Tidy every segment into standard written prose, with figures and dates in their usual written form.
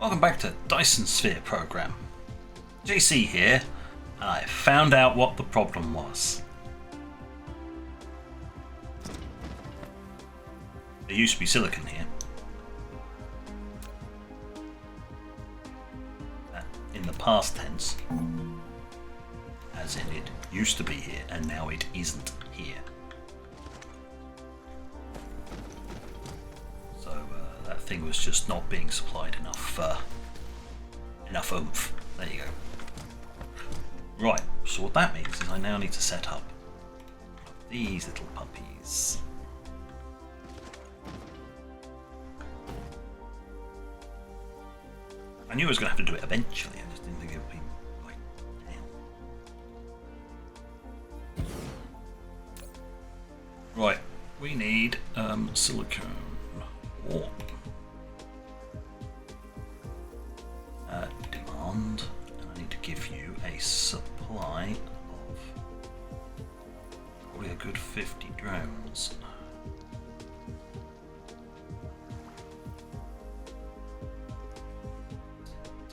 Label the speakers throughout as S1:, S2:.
S1: Welcome back to Dyson Sphere Program. JC here, and I found out what the problem was. There used to be silicon here. In the past tense, as in it used to be here, and now it isn't here. That thing was just not being supplied enough oomph. There you go. Right, so what that means is I now need to set up these little puppies. I knew I was going to have to do it eventually, I just didn't think it would be like now. Right, we need silicone. Or demand, and I need to give you a supply of probably a good 50 drones.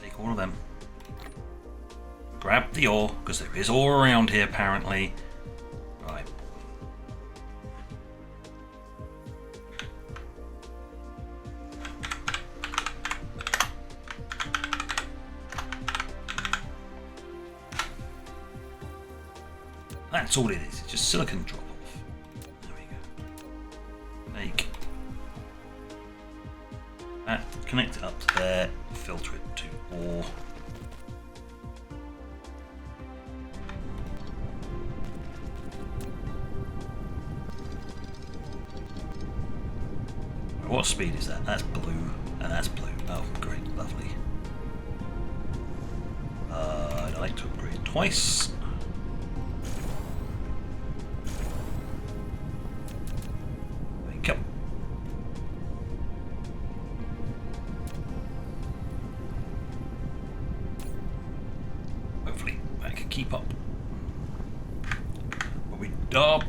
S1: Take all of them. Grab the ore, because there is ore around here apparently. Right. That's all it is, it's just silicon drop off. There we go. Make that, connect it up to there, filter it to ore. What speed is that? That's blue, and that's blue. Oh, great, lovely. I'd like to upgrade twice. Keep up. But we are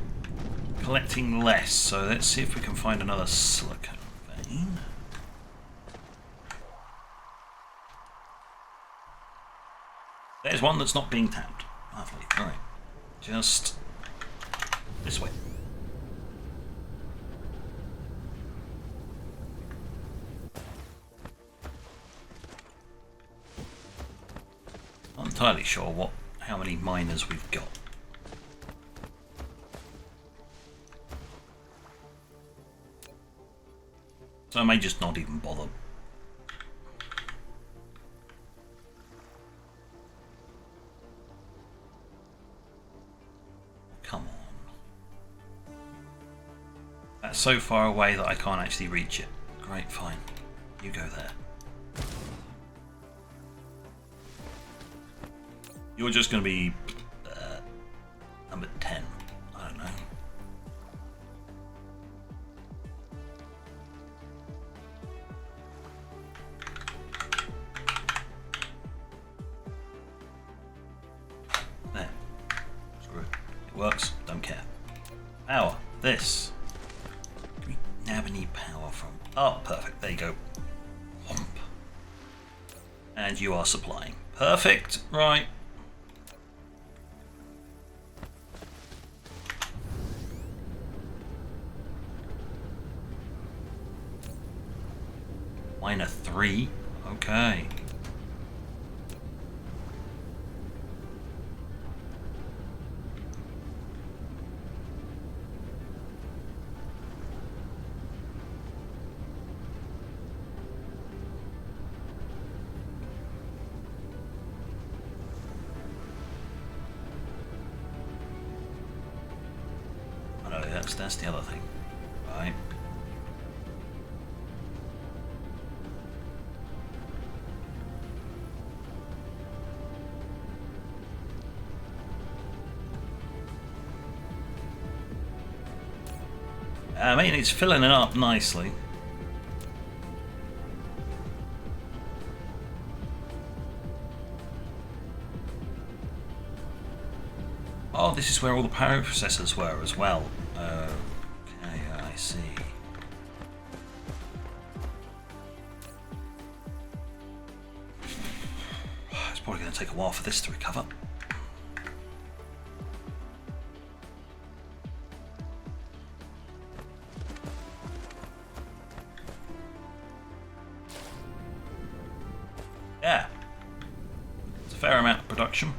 S1: collecting less, so let's see if we can find another silicon vein. There's one that's not being tapped. Lovely. Alright. Just this way. Not entirely sure how many miners we've got. So I may just not even bother. Come on. That's so far away that I can't actually reach it. Great, fine. You go there. You're just going to be number 10. I don't know. There. Screw it. It works. Don't care. Power. This. Do we have any power from? Oh, perfect. There you go. Whomp. And you are supplying. Perfect. Right. Miner 3, okay. Oh no, that's the other thing, right? I mean, it's filling it up nicely. Oh, this is where all the power processors were as well. Okay, I see. Probably going to take a while for this to recover. Yeah, it's a fair amount of production.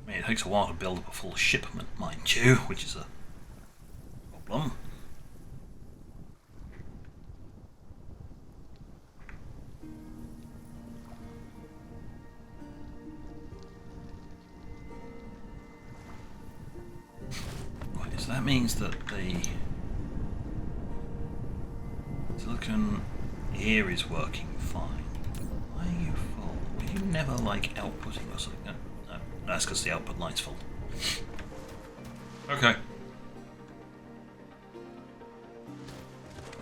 S1: I mean, it takes a while to build up a full shipment, mind you, which is a problem. Right, so that means that the silicon here is working fine. Why are you full? Are you never like outputting or something? No, that's because the output line's full. Okay.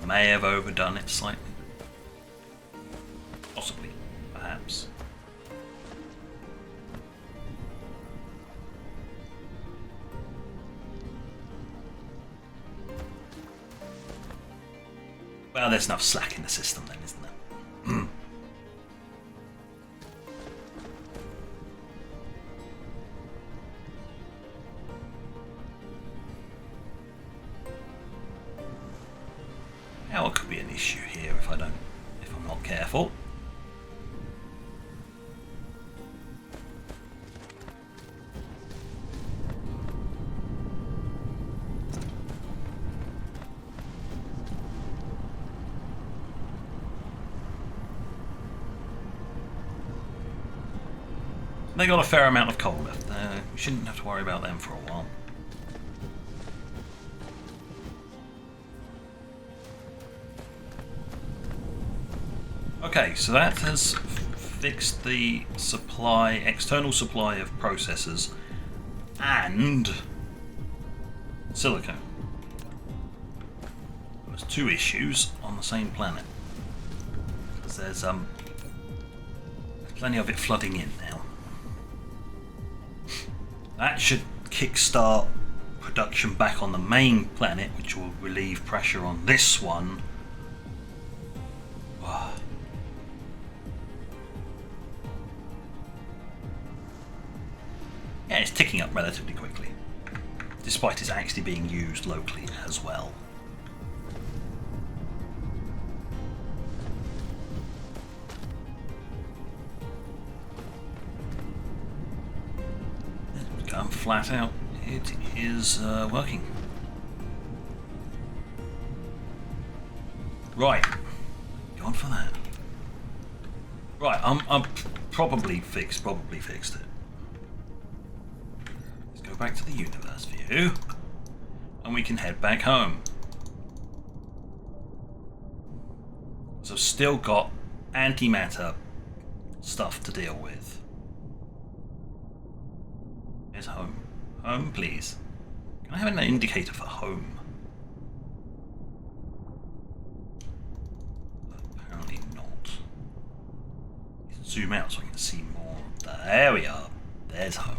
S1: May have overdone it slightly. Possibly, perhaps. Well, there's enough slack in the system then, isn't there? Now it could be an issue here if I'm not careful. They got a fair amount of coal left. We shouldn't have to worry about them for a while. Okay, so that has fixed the external supply of processors and silicon. There's two issues on the same planet. Because there's plenty of it flooding in now. That should kickstart production back on the main planet, which will relieve pressure on this one. Yeah, it's ticking up relatively quickly, despite it actually being used locally as well. Going flat out, it is working. Right, gone for that. Right, I'm probably fixed it. Let's go back to the universe view, and we can head back home. So still got antimatter stuff to deal with. Here's home. Home, please. Can I have an indicator for home? Apparently not. Zoom out so I can see more. There we are. There's home.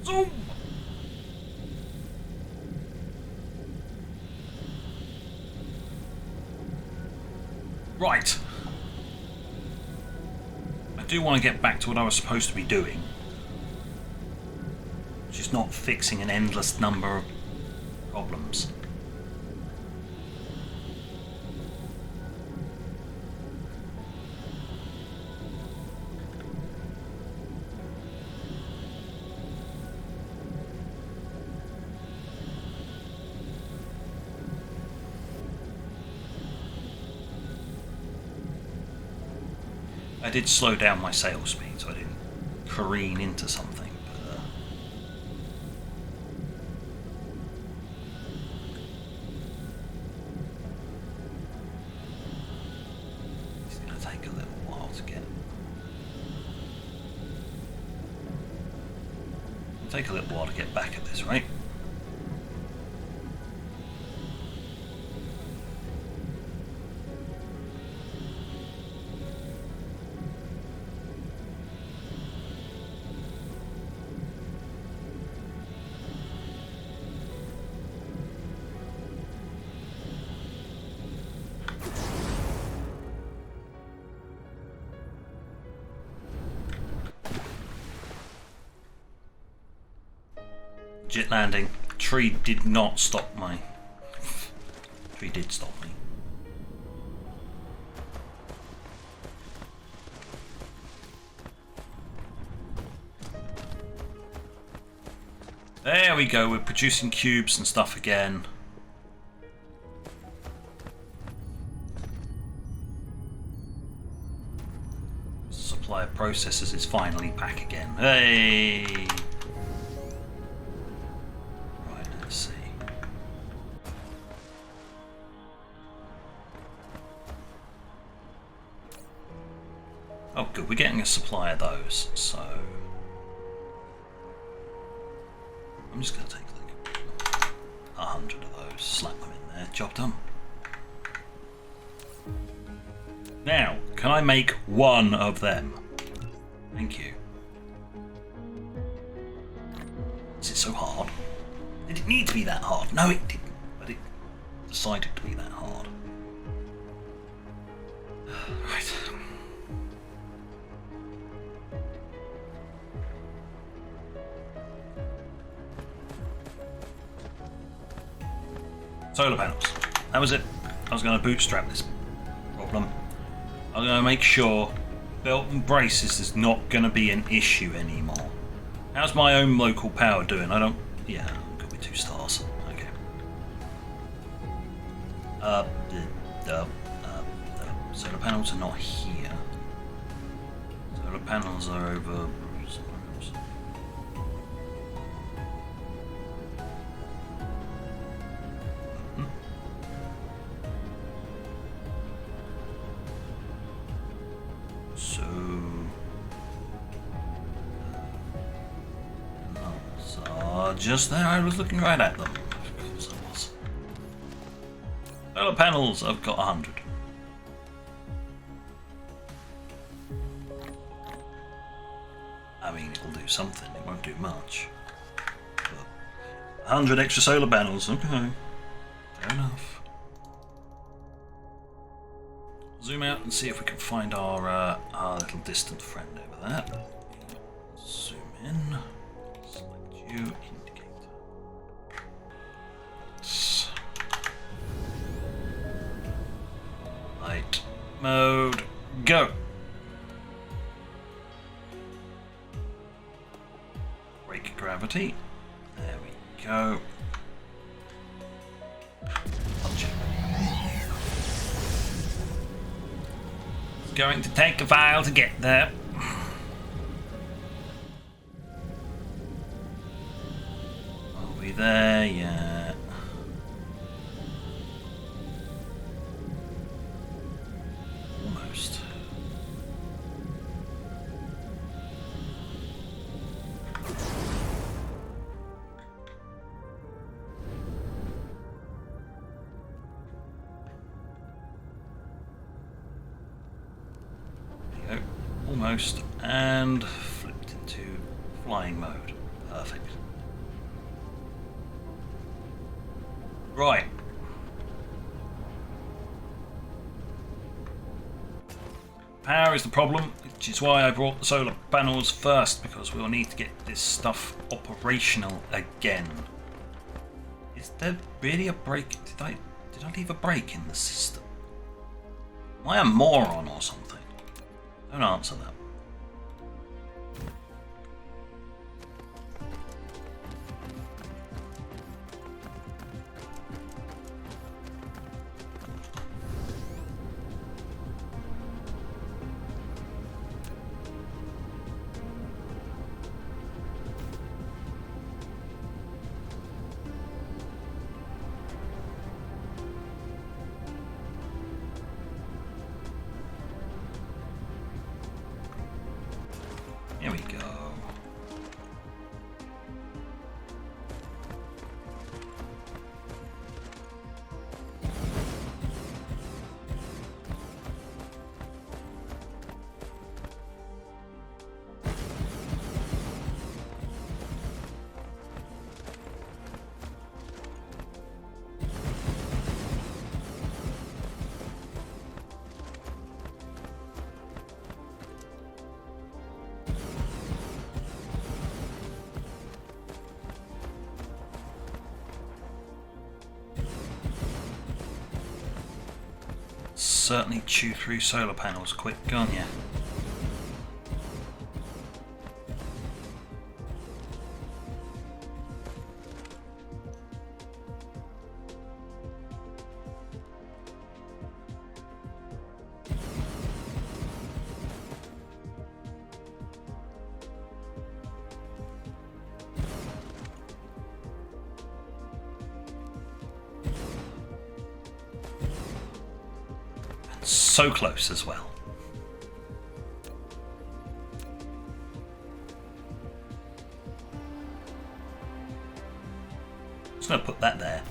S1: Zoom! Right. I do want to get back to what I was supposed to be doing, which is not fixing an endless number of problems. I did slow down my sail speed so I didn't careen into something. But, take a little while to get. It'll take a little while to get back at this, right? Jet landing. Tree did not stop my. Tree did stop me. There we go. We're producing cubes and stuff again. Supply of processors is finally back again. Hey! Oh good, we're getting a supply of those, so I'm just going to take like 100 of those, slap them in there, job done. Now, can I make one of them? Thank you. Is it so hard? Did it need to be that hard? No, it didn't, but it decided to be that hard. Right. Solar panels. That was it. I was going to bootstrap this problem. I was going to make sure belt and braces is not going to be an issue anymore. How's my own local power doing? I don't... Yeah, I'm good with 2 stars. Okay. The solar panels are not here. Solar panels are over... Just there, I was looking right at them. Of course I was. Solar panels, I've got 100. I mean, it'll do something, it won't do much. But 100 extra solar panels, okay. Fair enough. Zoom out and see if we can find our little distant friend over there. Zoom in. Select you. Light mode, go. Break gravity. There we go. Punch it. It's going to take a while to get there. Are we there yet? Almost, and flipped into flying mode. Perfect. Right. Power is the problem, which is why I brought the solar panels first, because we'll need to get this stuff operational again. Is there really a break? Did I leave a break in the system? Am I a moron or something? Don't answer that. Certainly chew through solar panels quick, can't you? So close as well. Just going to put that there,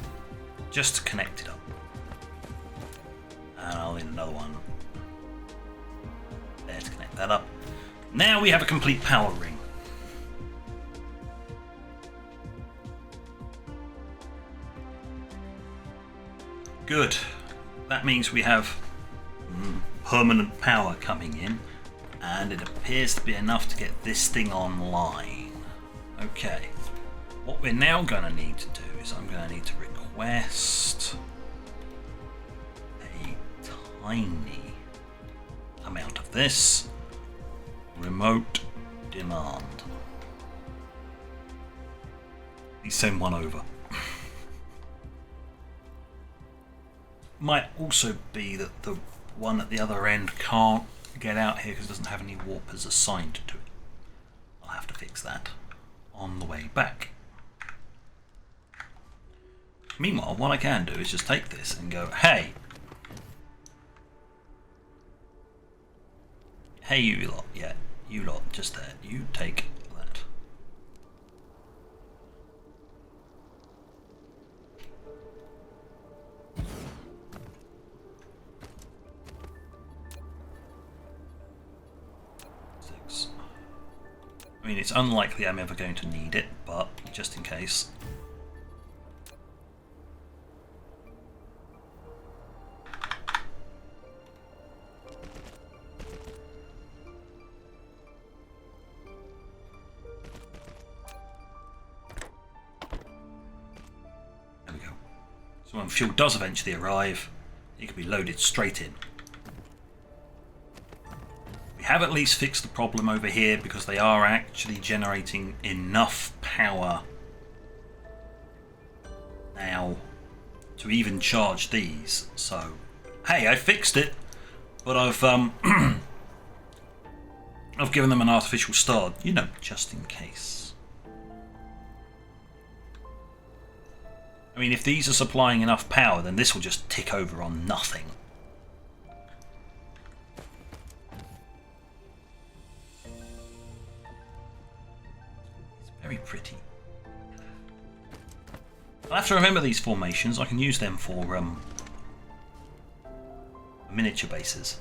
S1: just to connect it up. And I'll need another one there to connect that up. Now we have a complete power ring. Good. That means we have permanent power coming in, and it appears to be enough to get this thing online. Okay, what we're now going to need to do is I'm going to need to request a tiny amount of this. Remote demand. Please send one over. Might also be that the one at the other end can't get out here because it doesn't have any warpers assigned to it. I'll have to fix that on the way back. Meanwhile, what I can do is just take this and go, hey, you lot, yeah, you lot, just there, you take that. I mean, it's unlikely I'm ever going to need it, but just in case. There we go. So when fuel does eventually arrive, it can be loaded straight in. We have at least fixed the problem over here because they are actually generating enough power now to even charge these. So, hey, I fixed it, but I've I've given them an artificial start, you know, just in case. I mean, if these are supplying enough power, then this will just tick over on nothing. Very pretty. I'll have to remember these formations. I can use them for miniature bases.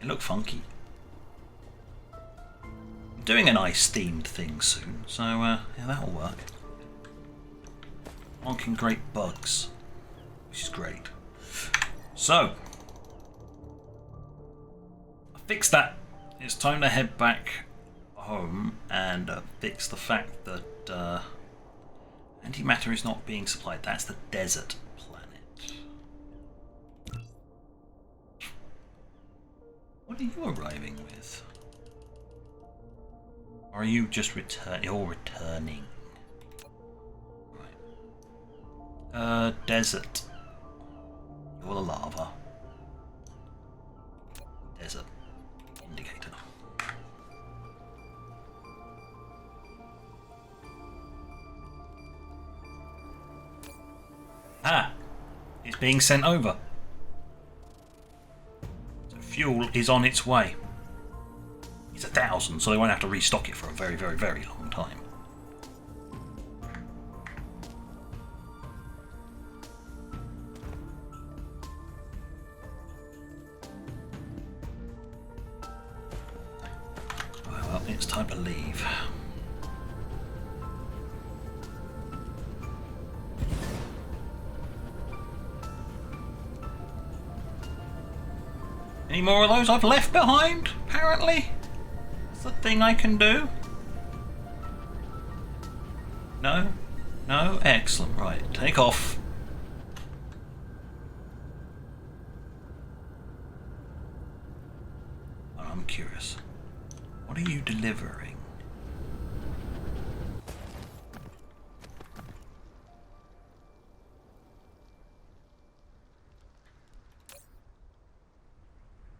S1: They look funky. I'm doing an ice-themed thing soon, so yeah, that'll work. Honking great bugs, which is great. So, I fixed that. It's time to head back home and fix the fact that antimatter is not being supplied. That's the desert planet. What are you arriving with? Or are you just you're returning? Right. Desert. You're the lava. Desert. Indicator. Ah! It's being sent over. So fuel is on its way. It's 1,000, so they won't have to restock it for a very, very, very long time. Well, it's time to leave. Any more of those I've left behind, apparently? That's the thing I can do. No? No? Excellent. Right, take off. I'm curious. What are you delivering?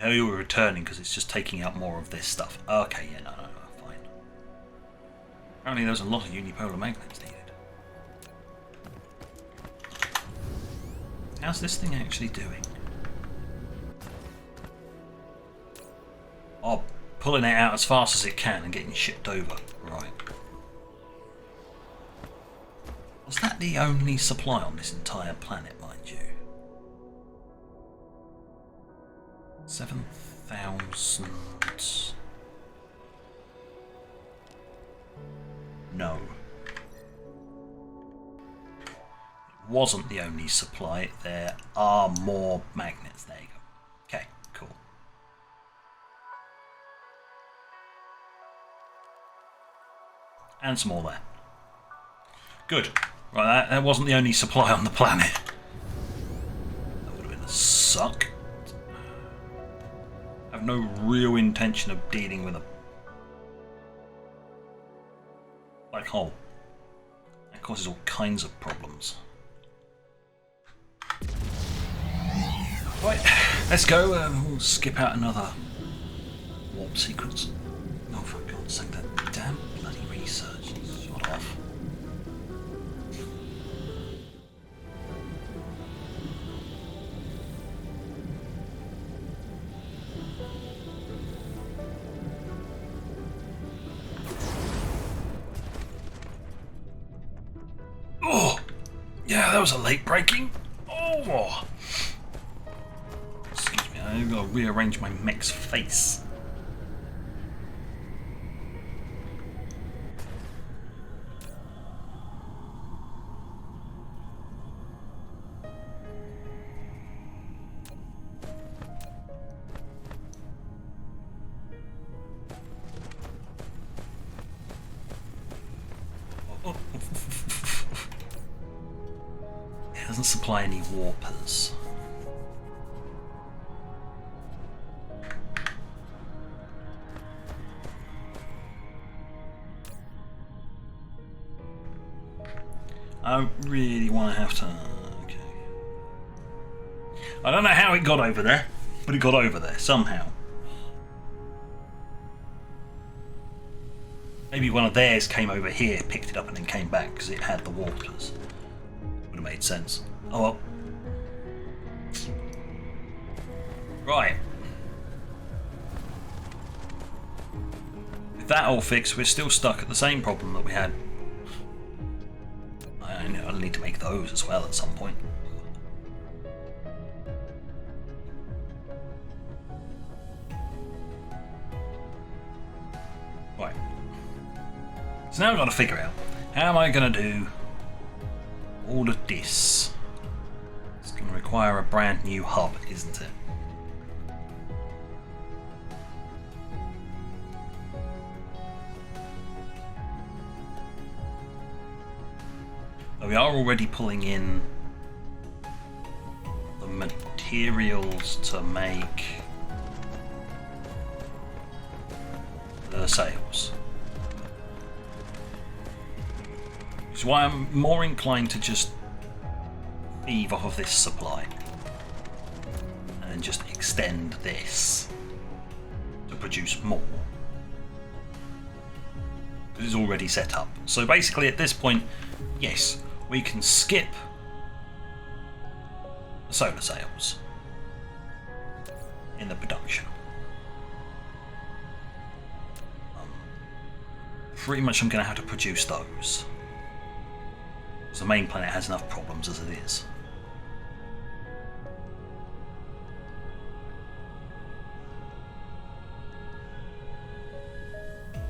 S1: Oh, you were returning because it's just taking out more of this stuff. Okay, yeah, no, fine. Apparently there's a lot of unipolar magnets needed. How's this thing actually doing? Oh, pulling it out as fast as it can and getting shipped over. Right. Was that the only supply on this entire planet, mind you? 7,000. No. It wasn't the only supply. There are more magnets. There you go. Okay, cool. And some more there. Good. Right, that wasn't the only supply on the planet. That would have been a suck. I have no real intention of dealing with a black hole. That causes all kinds of problems. Right, let's go. We'll skip out another warp sequence. Oh, for God's sake, that damn bloody research. Shut off. Oh! Yeah, that was a late breaking. Oh! Excuse me, I've got to rearrange my mech's face. It doesn't supply any warpers. I don't really want to have to... Okay. I don't know how it got over there, but it got over there somehow. Maybe one of theirs came over here, picked it up and then came back because it had the warpers. Would have made sense. Oh well. Right. With that all fixed, we're still stuck at the same problem that we had. I'll need to make those as well at some point. Right. So now I've got to figure out how am I going to do all of this. It's going to require a brand new hub, isn't it? We are already pulling in the materials to make the sails. Which is why I'm more inclined to just thieve off of this supply and just extend this to produce more. Because it's already set up. So basically at this point, yes, we can skip the solar sails in the production. Pretty much I'm going to have to produce those. Because the main planet has enough problems as it is.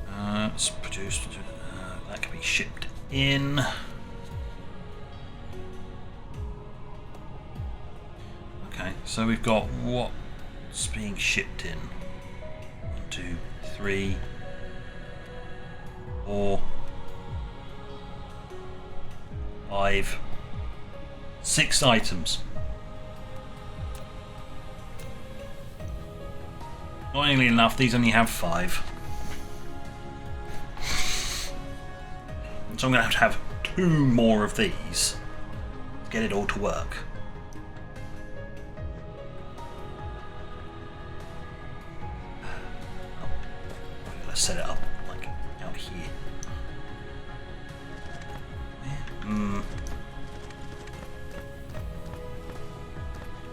S1: Let's produce... that can be shipped in. Okay, so we've got what's being shipped in. 1, 2, 3, 4, 5, 6 items. Annoyingly enough, these only have 5. So I'm going to have 2 more of these to get it all to work. Let's set it up like out here.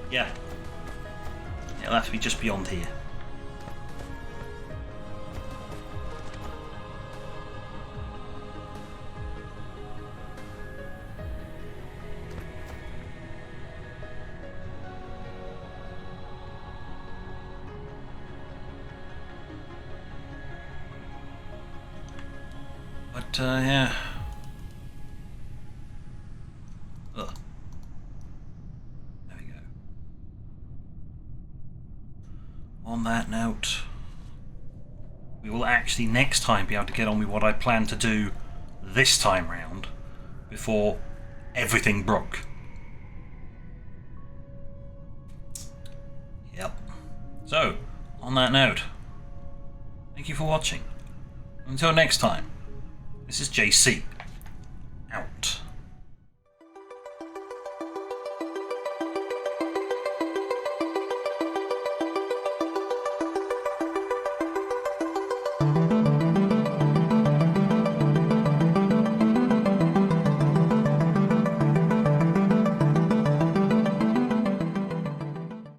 S1: Yeah. It'll have to be just beyond here. But, yeah. Ugh. There we go. On that note, we will actually next time be able to get on with what I plan to do this time round before everything broke. Yep. So, on that note, thank you for watching. Until next time. This is JC. Out.